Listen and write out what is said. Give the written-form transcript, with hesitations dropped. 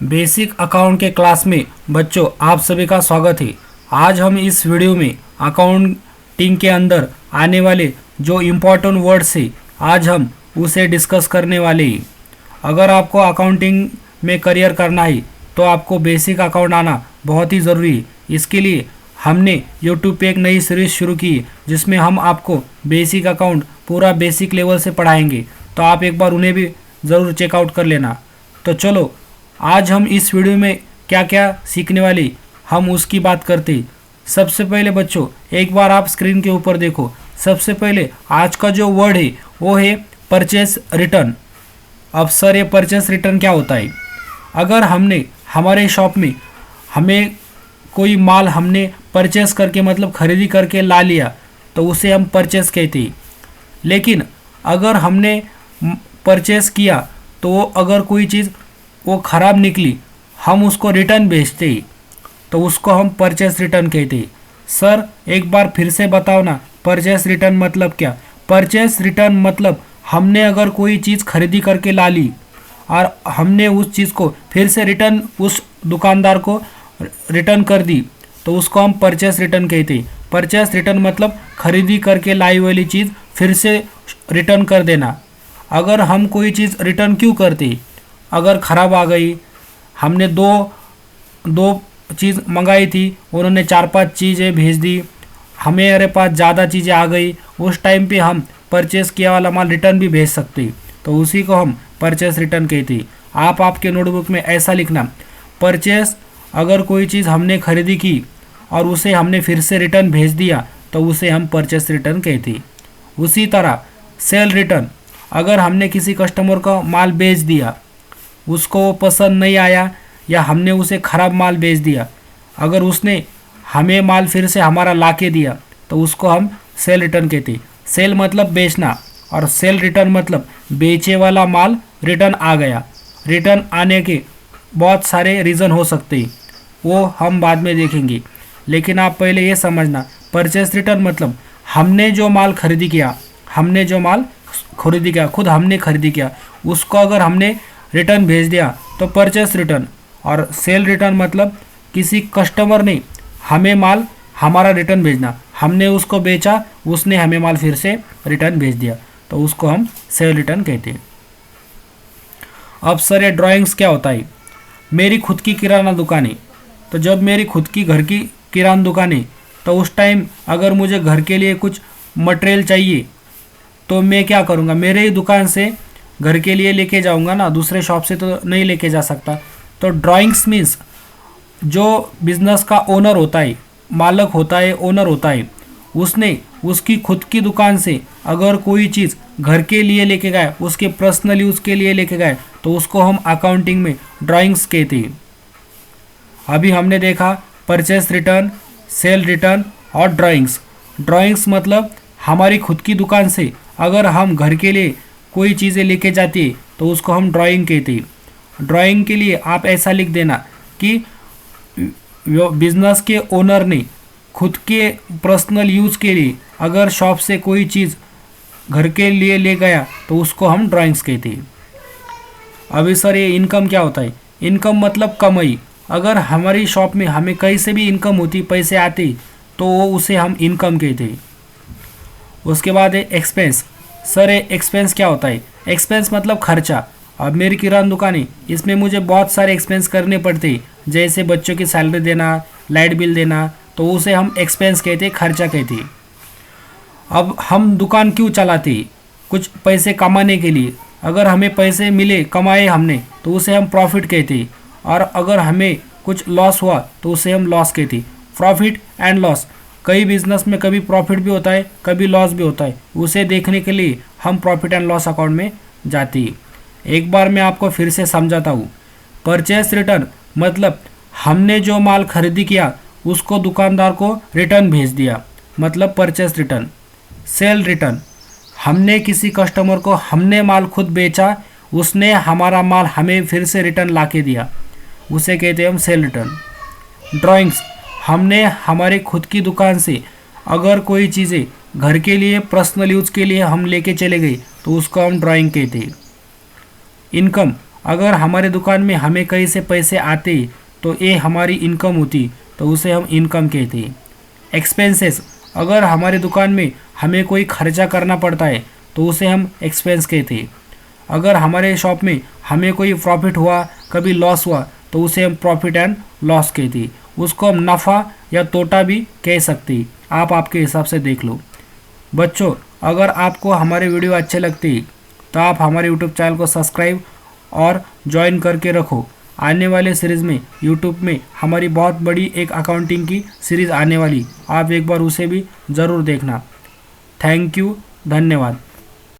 Basic account के class में बच्चों आप सभी का स्वागत है। आज हम इस वीडियो में अकाउंटिंग के अंदर आने वाले जो इम्पोर्टेंट वर्ड्स है आज हम उसे डिस्कस करने वाले हैं। अगर आपको अकाउंटिंग में करियर करना है तो आपको बेसिक अकाउंट आना बहुत ही ज़रूरी है। इसके लिए हमने यूट्यूब पे एक नई सीरीज़ शुरू की है जिसमें हम आपको बेसिक अकाउंट पूरा बेसिक लेवल से पढ़ाएंगे, तो आप एक बार उन्हें भी ज़रूर चेकआउट कर लेना। तो चलो आज हम इस वीडियो में क्या क्या सीखने वाले हम उसकी बात करते हैं। सबसे पहले बच्चों एक बार आप स्क्रीन के ऊपर देखो। सबसे पहले आज का जो वर्ड है वो है परचेस रिटर्न। अब सर ये परचेस रिटर्न क्या होता है? अगर हमने हमारे शॉप में हमें कोई माल हमने परचेस करके मतलब खरीदी करके ला लिया तो उसे हम परचेस कहते हैं। लेकिन अगर हमने परचेस किया तो अगर कोई चीज़ वो ख़राब निकली हम उसको रिटर्न भेजते हैं तो उसको हम परचेस रिटर्न कहते हैं। सर एक बार फिर से बताओ ना, परचेस रिटर्न मतलब क्या? परचेस रिटर्न मतलब हमने अगर कोई चीज़ खरीदी करके ला ली और हमने उस चीज़ को फिर से रिटर्न उस दुकानदार को रिटर्न कर दी तो उसको हम परचेस रिटर्न कहते हैं। परचेस रिटर्न मतलब खरीदी करके लाई वाली चीज़ फिर से रिटर्न कर देना। अगर हम कोई चीज़ रिटर्न क्यों करते? अगर ख़राब आ गई, हमने दो चीज़ मंगाई थी, उन्होंने 4-5 चीज़ें भेज दी, हमारे पास ज़्यादा चीज़ें आ गई, उस टाइम पे हम परचेस किया वाला माल रिटर्न भी भेज सकते, तो उसी को हम परचेस रिटर्न कहते हैं। आप आपके नोटबुक में ऐसा लिखना, परचेस अगर कोई चीज़ हमने खरीदी की और उसे हमने फिर से रिटर्न भेज दिया तो उसे हम परचेस रिटर्न कहते हैं। उसी तरह सेल रिटर्न, अगर हमने किसी कस्टमर को माल बेच दिया, उसको वो पसंद नहीं आया या हमने उसे ख़राब माल बेच दिया, अगर उसने हमें माल फिर से हमारा ला के दिया तो उसको हम सेल रिटर्न कहते हैं। सेल मतलब बेचना और सेल रिटर्न मतलब बेचे वाला माल रिटर्न आ गया। रिटर्न आने के बहुत सारे रीज़न हो सकते हैं, वो हम बाद में देखेंगे। लेकिन आप पहले ये समझना, परचेस रिटर्न मतलब हमने जो माल खरीदी किया, खुद हमने खरीदी किया, उसको अगर हमने रिटर्न भेज दिया तो परचेस रिटर्न। और सेल रिटर्न मतलब किसी कस्टमर ने हमें माल हमारा रिटर्न भेजना, हमने उसको बेचा, उसने हमें माल फिर से रिटर्न भेज दिया, तो उसको हम सेल रिटर्न कहते हैं। अब सर ये ड्राइंग्स क्या होता है? मेरी खुद की किराना दुकान है, तो जब मेरी खुद की घर की किराना दुकान है तो उस टाइम अगर मुझे घर के लिए कुछ मटेरियल चाहिए तो मैं क्या करूँगा? मेरे ही दुकान से घर के लिए लेके जाऊंगा ना, दूसरे शॉप से तो नहीं लेके जा सकता। तो ड्राइंग्स मीन्स जो बिजनेस का ओनर होता है, मालिक होता है, ओनर होता है, उसने उसकी खुद की दुकान से अगर कोई चीज़ घर के लिए लेके गए, उसके पर्सनल यूज़ के लिए लेके गए, तो उसको हम अकाउंटिंग में ड्राइंग्स कहते हैं। अभी हमने देखा परचेस रिटर्न, सेल रिटर्न और ड्राइंग्स। ड्राइंग्स मतलब हमारी खुद की दुकान से अगर हम घर के लिए कोई चीज़ें लेके जाती है तो उसको हम ड्राइंग कहते हैं। ड्राइंग के लिए आप ऐसा लिख देना कि बिजनेस के ओनर ने खुद के पर्सनल यूज़ के लिए अगर शॉप से कोई चीज़ घर के लिए ले गया तो उसको हम ड्राइंग्स कहते हैं। अभी सर ये इनकम क्या होता है? इनकम मतलब कमाई। अगर हमारी शॉप में हमें कहीं से भी इनकम होती, पैसे आते, तो उसे हम इनकम कहते हैं। उसके बाद है एक्सपेंस। सर एक्सपेंस क्या होता है? एक्सपेंस मतलब खर्चा। अब मेरी किराना दुकान है, इसमें मुझे बहुत सारे एक्सपेंस करने पड़ते हैं, जैसे बच्चों की सैलरी देना, लाइट बिल देना, तो उसे हम एक्सपेंस कहते हैं, खर्चा कहते हैं। अब हम दुकान क्यों चलाते हैं? कुछ पैसे कमाने के लिए। अगर हमें पैसे मिले, कमाए हमने, तो उसे हम प्रॉफिट कहते हैं। और अगर हमें कुछ लॉस हुआ तो उसे हम लॉस कहते हैं। प्रॉफिट एंड लॉस, कई बिजनेस में कभी प्रॉफिट भी होता है, कभी लॉस भी होता है, उसे देखने के लिए हम प्रॉफिट एंड लॉस अकाउंट में जाती है। एक बार मैं आपको फिर से समझाता हूँ। परचेस रिटर्न मतलब हमने जो माल खरीदी किया उसको दुकानदार को रिटर्न भेज दिया, मतलब परचेस रिटर्न। सेल रिटर्न, हमने किसी कस्टमर को हमने माल खुद बेचा, उसने हमारा माल हमें फिर से रिटर्न ला के दिया, उसे कहते हैं हम सेल रिटर्न। ड्राइंग्स, हमने हमारे खुद की दुकान से अगर कोई चीज़ें घर के लिए पर्सनल यूज़ के लिए हम लेके चले गए तो उसको हम ड्राइंग कहते हैं। इनकम, अगर हमारे दुकान में हमें कहीं से पैसे आते तो ये हमारी इनकम होती, तो उसे हम इनकम कहते हैं। एक्सपेंसेस, अगर हमारे दुकान में हमें कोई खर्चा करना पड़ता है तो उसे हम एक्सपेंस कहते हैं। अगर हमारे शॉप में हमें कोई प्रॉफिट हुआ, कभी लॉस हुआ, तो उसे हम प्रॉफिट एंड लॉस कहते हैं। उसको हम नफ़ा या तोटा भी कह सकते हैं, आप आपके हिसाब से देख लो। बच्चों, अगर आपको हमारे वीडियो अच्छे लगते हैं तो आप हमारे यूट्यूब चैनल को सब्सक्राइब और ज्वाइन करके रखो। आने वाले सीरीज़ में यूट्यूब में हमारी बहुत बड़ी एक अकाउंटिंग की सीरीज़ आने वाली, आप एक बार उसे भी ज़रूर देखना। थैंक यू, धन्यवाद।